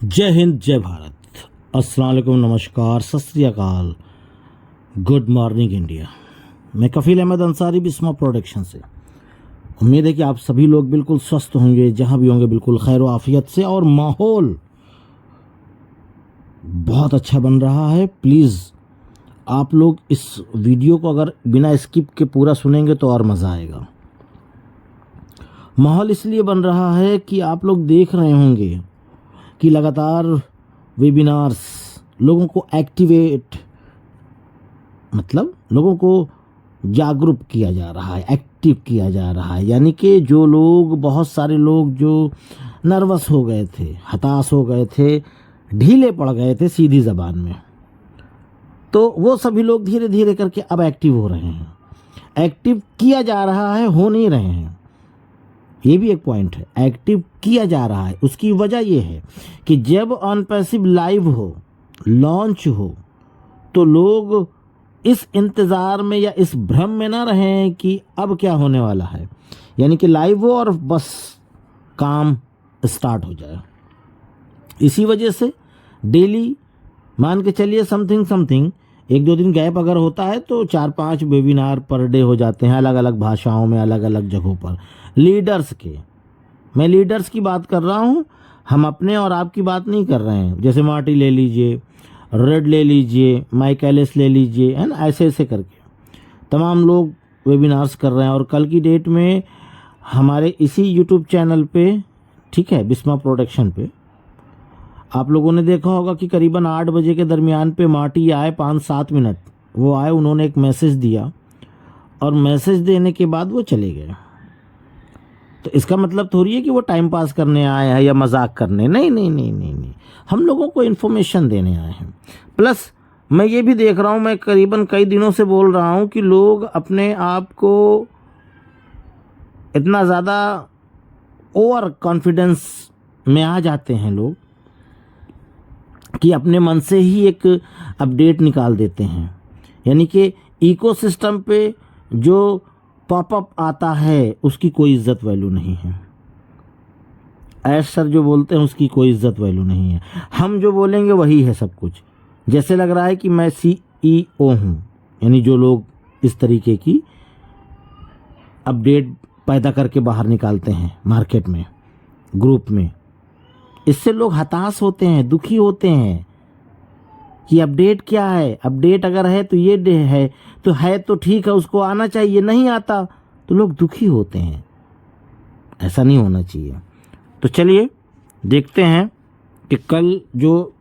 जय हिंद, जय भारत, अस्सलाम वालेकुम, नमस्कार, सत श्री अकाल, गुड मॉर्निंग इंडिया। मैं कफील अहमद अंसारी, बिस्मा प्रोडक्शन से। उम्मीद है कि आप सभी लोग बिल्कुल स्वस्थ होंगे, जहां भी होंगे बिल्कुल खैर व आफियत से, और माहौल बहुत अच्छा बन रहा है। प्लीज़ आप लोग इस वीडियो को अगर बिना स्किप के पूरा सुनेंगे तो और मज़ा आएगा। माहौल इसलिए बन रहा है कि आप लोग देख रहे होंगे कि लगातार वेबिनार्स लोगों को एक्टिवेट, मतलब लोगों को जागरूक किया जा रहा है, एक्टिव किया जा रहा है। यानी कि जो लोग, बहुत सारे लोग जो नर्वस हो गए थे, हताश हो गए थे, ढीले पड़ गए थे सीधी ज़बान में, तो वो सभी लोग धीरे धीरे करके अब एक्टिव हो रहे हैं। एक्टिव किया जा रहा है, हो नहीं रहे हैं। ये भी एक पॉइंट है, एक्टिव किया जा रहा है। उसकी वजह यह है कि जब ऑन पैसिव लाइव हो, लॉन्च हो, तो लोग इस इंतज़ार में या इस भ्रम में ना रहें कि अब क्या होने वाला है। यानी कि लाइव हो और बस काम स्टार्ट हो जाए। इसी वजह से डेली मान के चलिए समथिंग एक दो दिन गैप अगर होता है तो 4-5 वेबिनार पर डे हो जाते हैं, अलग अलग भाषाओं में, अलग अलग जगहों पर। लीडर्स के, मैं लीडर्स की बात कर रहा हूँ, हम अपने और आपकी बात नहीं कर रहे हैं। जैसे मार्टी ले लीजिए, रेड ले लीजिए, माइक एलिस ले लीजिए, है ना, ऐसे ऐसे करके तमाम लोग वेबिनार्स कर रहे हैं। और कल की डेट में हमारे इसी यूट्यूब चैनल पे, ठीक है, बिस्मा प्रोडक्शन पे, आप लोगों ने देखा होगा कि करीबन 8 बजे के दरमियान पे मार्टी आए, 5-7 मिनट वो आए, उन्होंने एक मैसेज दिया और मैसेज देने के बाद वो चले गए। तो इसका मतलब थोड़ी है कि वो टाइम पास करने आए हैं या मजाक करने, नहीं नहीं नहीं नहीं नहीं, हम लोगों को इन्फॉर्मेशन देने आए हैं। प्लस मैं ये भी देख रहा हूँ, मैं करीबन कई दिनों से बोल रहा हूँ कि लोग अपने आप को इतना ज़्यादा ओवर कॉन्फिडेंस में आ जाते हैं लोग कि अपने मन से ही एक अपडेट निकाल देते हैं। यानी कि इकोसिस्टम पे जो पॉपअप आता है उसकी कोई इज्जत वैल्यू नहीं है। ऐश सर जो बोलते हैं उसकी कोई इज्जत वैल्यू नहीं है। हम जो बोलेंगे वही है सब कुछ। जैसे लग रहा है कि मैं CEO हूँ, यानी जो लोग इस तरीके की अपडेट पैदा करके बाहर निकालते हैं मार्केट में, ग्रुप में, इससे लोग हताश होते हैं, दुखी होते हैं कि अपडेट क्या है। अपडेट अगर है तो ये डे है तो ठीक है, उसको आना चाहिए, नहीं आता तो लोग दुखी होते हैं। ऐसा नहीं होना चाहिए। तो चलिए देखते हैं कि कल जो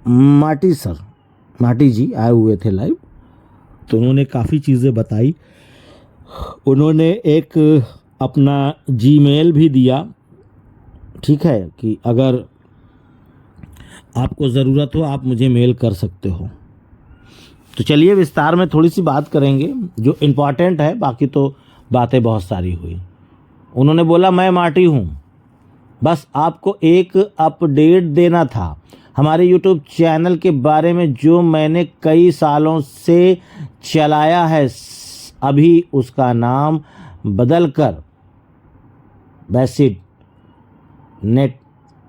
मार्टी जी आए हुए थे लाइव, तो उन्होंने काफ़ी चीज़ें बताई। उन्होंने एक अपना जीमेल भी दिया, ठीक है, कि अगर आपको ज़रूरत हो आप मुझे मेल कर सकते हो। तो चलिए विस्तार में थोड़ी सी बात करेंगे जो इम्पॉर्टेंट है, बाकी तो बातें बहुत सारी हुई। उन्होंने बोला मैं मार्टी हूँ, बस आपको एक अपडेट देना था हमारे यूट्यूब चैनल के बारे में जो मैंने कई सालों से चलाया है। अभी उसका नाम बदल कर बेसिड नेट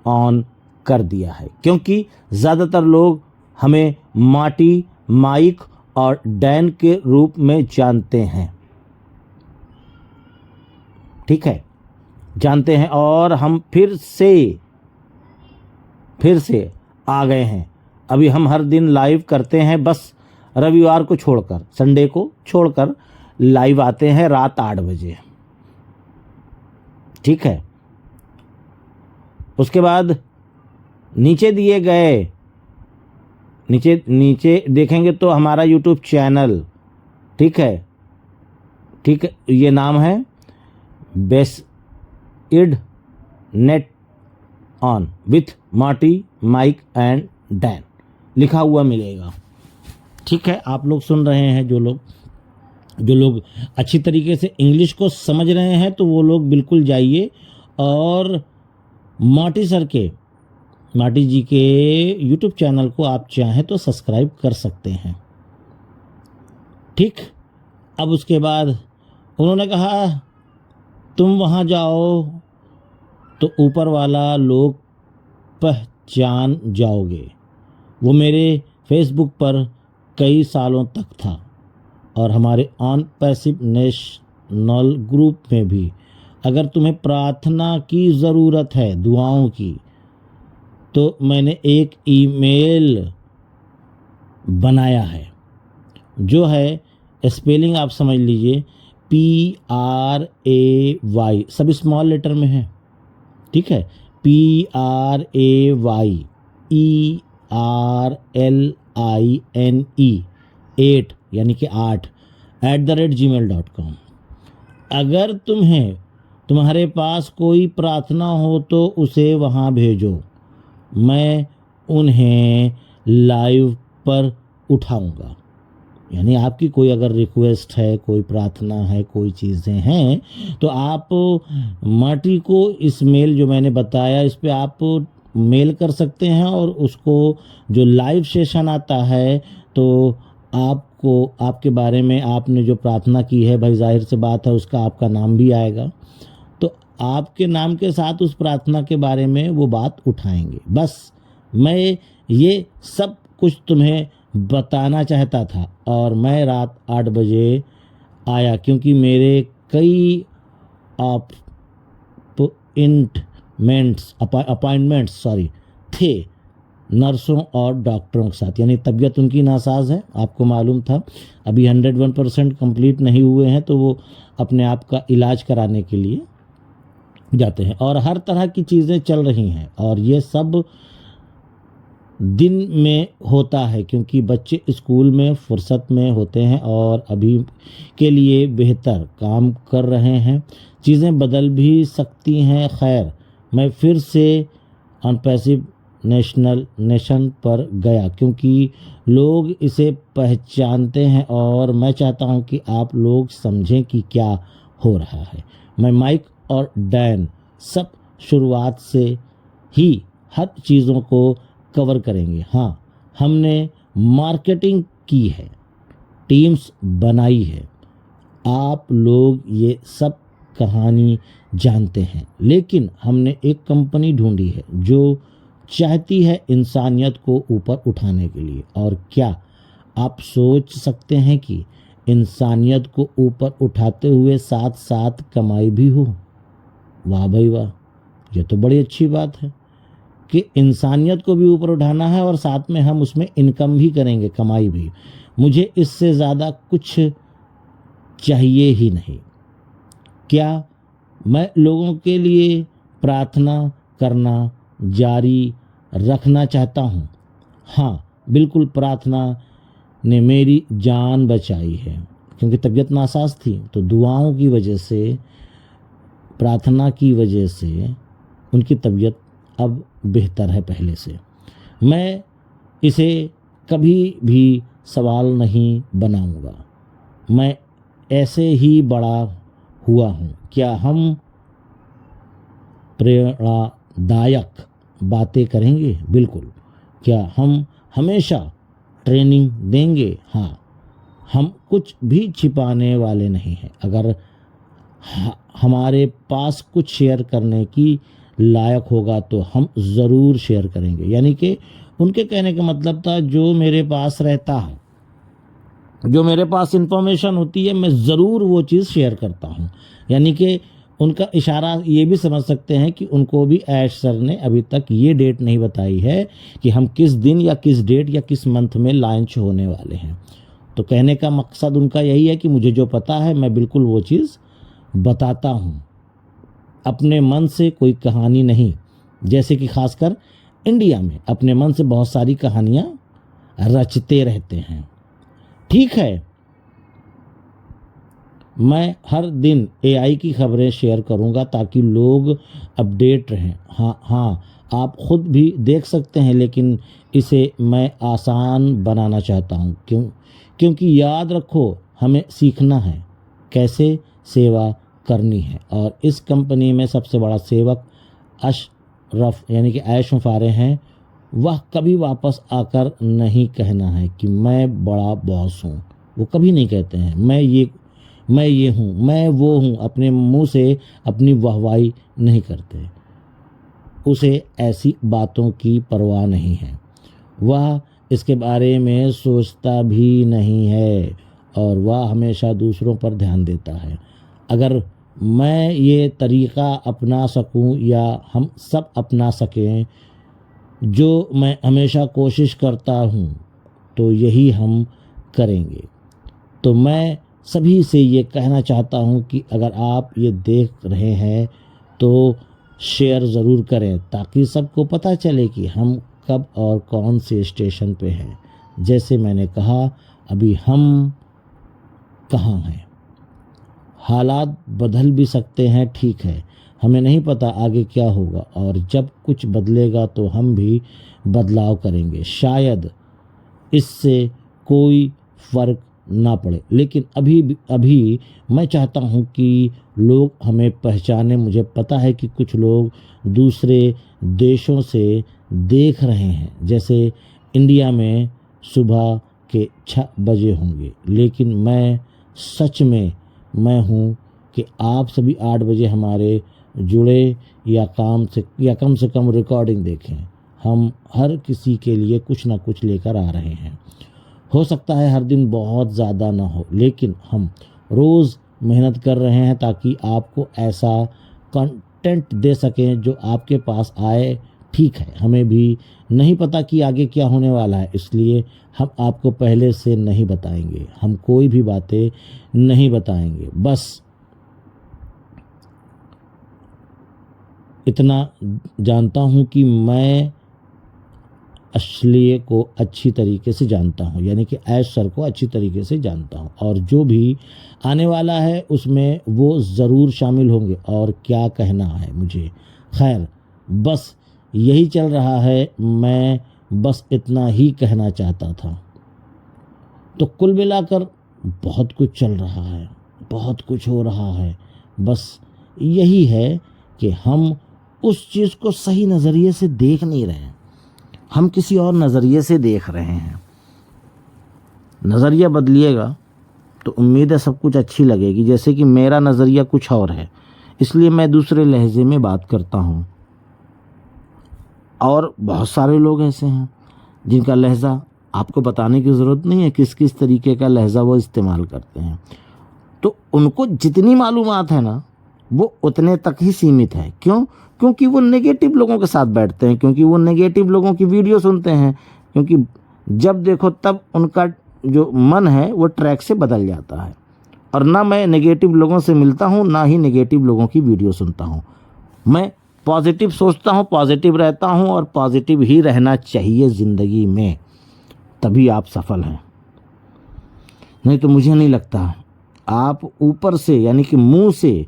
ऑन कर दिया है, क्योंकि ज़्यादातर लोग हमें मार्टी, माइक और डैन के रूप में जानते हैं, ठीक है, जानते हैं। और हम फिर से आ गए हैं। अभी हम हर दिन लाइव करते हैं, बस रविवार को छोड़कर, संडे को छोड़कर लाइव आते हैं रात 8 बजे, ठीक है। उसके बाद नीचे दिए गए, नीचे देखेंगे तो हमारा यूट्यूब चैनल, ठीक है, ये नाम है based net on with Marty, Mike and Dan लिखा हुआ मिलेगा, ठीक है। आप लोग सुन रहे हैं, जो लोग अच्छी तरीके से इंग्लिश को समझ रहे हैं तो वो लोग बिल्कुल जाइए और मार्टी जी के यूट्यूब चैनल को आप चाहें तो सब्सक्राइब कर सकते हैं, ठीक। अब उसके बाद उन्होंने कहा तुम वहाँ जाओ तो ऊपर वाला लोग पहचान जाओगे। वो मेरे फेसबुक पर कई सालों तक था और हमारे ऑन पैसिव नेशनल ग्रुप में भी। अगर तुम्हें प्रार्थना की ज़रूरत है, दुआओं की, तो मैंने एक ईमेल बनाया है जो है, स्पेलिंग आप समझ लीजिए, PRAY, सब स्मॉल लेटर में है, ठीक है, PRAYERLINE 8 यानी कि 8 @gmail.com। अगर तुम्हारे पास कोई प्रार्थना हो तो उसे वहाँ भेजो, मैं उन्हें लाइव पर उठाऊंगा। यानी आपकी कोई अगर रिक्वेस्ट है, कोई प्रार्थना है, कोई चीज़ें हैं, तो आप माटी को इस मेल जो मैंने बताया इस पे आप मेल कर सकते हैं और उसको जो लाइव सेशन आता है तो आपको आपके बारे में आपने जो प्रार्थना की है, भाई जाहिर सी बात है उसका आपका नाम भी आएगा, तो आपके नाम के साथ उस प्रार्थना के बारे में वो बात उठाएंगे। बस मैं ये सब कुछ तुम्हें बताना चाहता था और मैं रात 8 बजे आया क्योंकि मेरे कई अपॉइंटमेंट्स थे नर्सों और डॉक्टरों के साथ। यानी तबीयत उनकी नासाज है, आपको मालूम था, अभी 101% कंप्लीट नहीं हुए हैं, तो वो अपने आप का इलाज कराने के लिए जाते हैं और हर तरह की चीज़ें चल रही हैं और ये सब दिन में होता है क्योंकि बच्चे स्कूल में फुर्सत में होते हैं और अभी के लिए बेहतर काम कर रहे हैं। चीज़ें बदल भी सकती हैं। खैर, मैं फिर से अनपैसिव नेशन पर गया क्योंकि लोग इसे पहचानते हैं और मैं चाहता हूं कि आप लोग समझें कि क्या हो रहा है। मैं माइक और डैन सब शुरुआत से ही हर चीज़ों को कवर करेंगे। हाँ, हमने मार्केटिंग की है, टीम्स बनाई है, आप लोग ये सब कहानी जानते हैं, लेकिन हमने एक कंपनी ढूंढी है जो चाहती है इंसानियत को ऊपर उठाने के लिए। और क्या आप सोच सकते हैं कि इंसानियत को ऊपर उठाते हुए साथ साथ कमाई भी हो? वाह भाई वाह, ये तो बड़ी अच्छी बात है कि इंसानियत को भी ऊपर उठाना है और साथ में हम उसमें इनकम भी करेंगे, कमाई भी। मुझे इससे ज़्यादा कुछ चाहिए ही नहीं। क्या मैं लोगों के लिए प्रार्थना करना जारी रखना चाहता हूँ? हाँ, बिल्कुल, प्रार्थना ने मेरी जान बचाई है क्योंकि तबीयत नासाज थी, तो दुआओं की वजह से, प्रार्थना की वजह से उनकी तबीयत अब बेहतर है पहले से। मैं इसे कभी भी सवाल नहीं बनाऊंगा, मैं ऐसे ही बड़ा हुआ हूँ। क्या हम प्रेरणादायक बातें करेंगे? बिल्कुल। क्या हम हमेशा ट्रेनिंग देंगे? हाँ, हम कुछ भी छिपाने वाले नहीं हैं। अगर हमारे पास कुछ शेयर करने की लायक होगा तो हम ज़रूर शेयर करेंगे। यानी कि उनके कहने का मतलब था जो मेरे पास रहता है, जो मेरे पास इंफॉर्मेशन होती है, मैं ज़रूर वो चीज़ शेयर करता हूँ। यानी कि उनका इशारा ये भी समझ सकते हैं कि उनको भी ऐश सर ने अभी तक ये डेट नहीं बताई है कि हम किस दिन या किस डेट या किस मंथ में लॉन्च होने वाले हैं। तो कहने का मकसद उनका यही है कि मुझे जो पता है मैं बिल्कुल वो चीज़ बताता हूँ, अपने मन से कोई कहानी नहीं। जैसे कि खासकर इंडिया में अपने मन से बहुत सारी कहानियाँ रचते रहते हैं। ठीक है, मैं हर दिन एआई की खबरें शेयर करूंगा ताकि लोग अपडेट रहें। हाँ, आप खुद भी देख सकते हैं, लेकिन इसे मैं आसान बनाना चाहता हूँ। क्योंकि याद रखो, हमें सीखना है कैसे सेवा करनी है और इस कंपनी में सबसे बड़ा सेवक अशरफ यानी कि ऐश मुफारे हैं। वह कभी वापस आकर नहीं कहना है कि मैं बड़ा बॉस हूँ, वो कभी नहीं कहते हैं। मैं ये हूँ, मैं वो हूँ, अपने मुंह से अपनी वाहवाही नहीं करते। उसे ऐसी बातों की परवाह नहीं है, वह इसके बारे में सोचता भी नहीं है और वह हमेशा दूसरों पर ध्यान देता है। अगर मैं ये तरीक़ा अपना सकूं या हम सब अपना सकें जो मैं हमेशा कोशिश करता हूं, तो यही हम करेंगे। तो मैं सभी से ये कहना चाहता हूं कि अगर आप ये देख रहे हैं तो शेयर ज़रूर करें ताकि सबको पता चले कि हम कब और कौन से स्टेशन पे हैं। जैसे मैंने कहा, अभी हम कहाँ हैं, हालात बदल भी सकते हैं, ठीक है, हमें नहीं पता आगे क्या होगा और जब कुछ बदलेगा तो हम भी बदलाव करेंगे। शायद इससे कोई फ़र्क ना पड़े, लेकिन अभी मैं चाहता हूँ कि लोग हमें पहचाने। मुझे पता है कि कुछ लोग दूसरे देशों से देख रहे हैं, जैसे इंडिया में सुबह के 6 बजे होंगे, लेकिन मैं सच में मैं हूँ कि आप सभी 8 बजे हमारे जुड़े या कम से कम रिकॉर्डिंग देखें। हम हर किसी के लिए कुछ ना कुछ लेकर आ रहे हैं। हो सकता है हर दिन बहुत ज़्यादा ना हो, लेकिन हम रोज़ मेहनत कर रहे हैं ताकि आपको ऐसा कंटेंट दे सकें जो आपके पास आए। ठीक है, हमें भी नहीं पता कि आगे क्या होने वाला है, इसलिए हम आपको पहले से नहीं बताएंगे, हम कोई भी बातें नहीं बताएंगे। बस इतना जानता हूँ कि मैं असलियत को अच्छी तरीके से जानता हूँ, यानी कि ऐश सर को अच्छी तरीके से जानता हूँ और जो भी आने वाला है उसमें वो ज़रूर शामिल होंगे। और क्या कहना है मुझे, खैर बस यही चल रहा है, मैं बस इतना ही कहना चाहता था। तो कुल मिलाकर बहुत कुछ चल रहा है, बहुत कुछ हो रहा है। बस यही है कि हम उस चीज़ को सही नज़रिए से देख नहीं रहे हैं, हम किसी और नज़रिए से देख रहे हैं। नज़रिया बदलिएगा तो उम्मीद है सब कुछ अच्छी लगेगी। जैसे कि मेरा नज़रिया कुछ और है, इसलिए मैं दूसरे लहजे में बात करता हूँ और बहुत सारे लोग ऐसे हैं जिनका लहजा आपको बताने की ज़रूरत नहीं है किस किस तरीके का लहजा वो इस्तेमाल करते हैं। तो उनको जितनी मालूमात है ना वो उतने तक ही सीमित है। क्यों? क्योंकि वो नेगेटिव लोगों के साथ बैठते हैं, क्योंकि वो नेगेटिव लोगों की वीडियो सुनते हैं, क्योंकि जब देखो तब उनका जो मन है वो ट्रैक से बदल जाता है। और ना मैं नेगेटिव लोगों से मिलता हूँ, ना ही नेगेटिव लोगों की वीडियो सुनता हूँ। मैं पॉजिटिव सोचता हूँ, पॉजिटिव रहता हूँ और पॉजिटिव ही रहना चाहिए ज़िंदगी में, तभी आप सफल हैं। नहीं तो मुझे नहीं लगता आप ऊपर से यानी कि मुंह से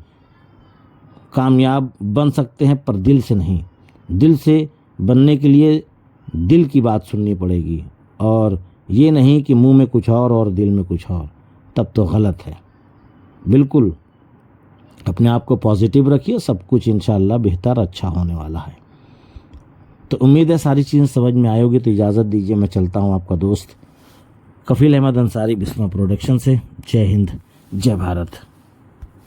कामयाब बन सकते हैं, पर दिल से नहीं। दिल से बनने के लिए दिल की बात सुननी पड़ेगी और ये नहीं कि मुंह में कुछ और दिल में कुछ और, तब तो गलत है। बिल्कुल अपने आप को पॉजिटिव रखिए, सब कुछ इंशाल्लाह बेहतर अच्छा होने वाला है। तो उम्मीद है सारी चीज़ें समझ में आएगी। तो इजाज़त दीजिए, मैं चलता हूँ। आपका दोस्त कफील अहमद अंसारी, बिस्मा प्रोडक्शन से। जय हिंद, जय भारत।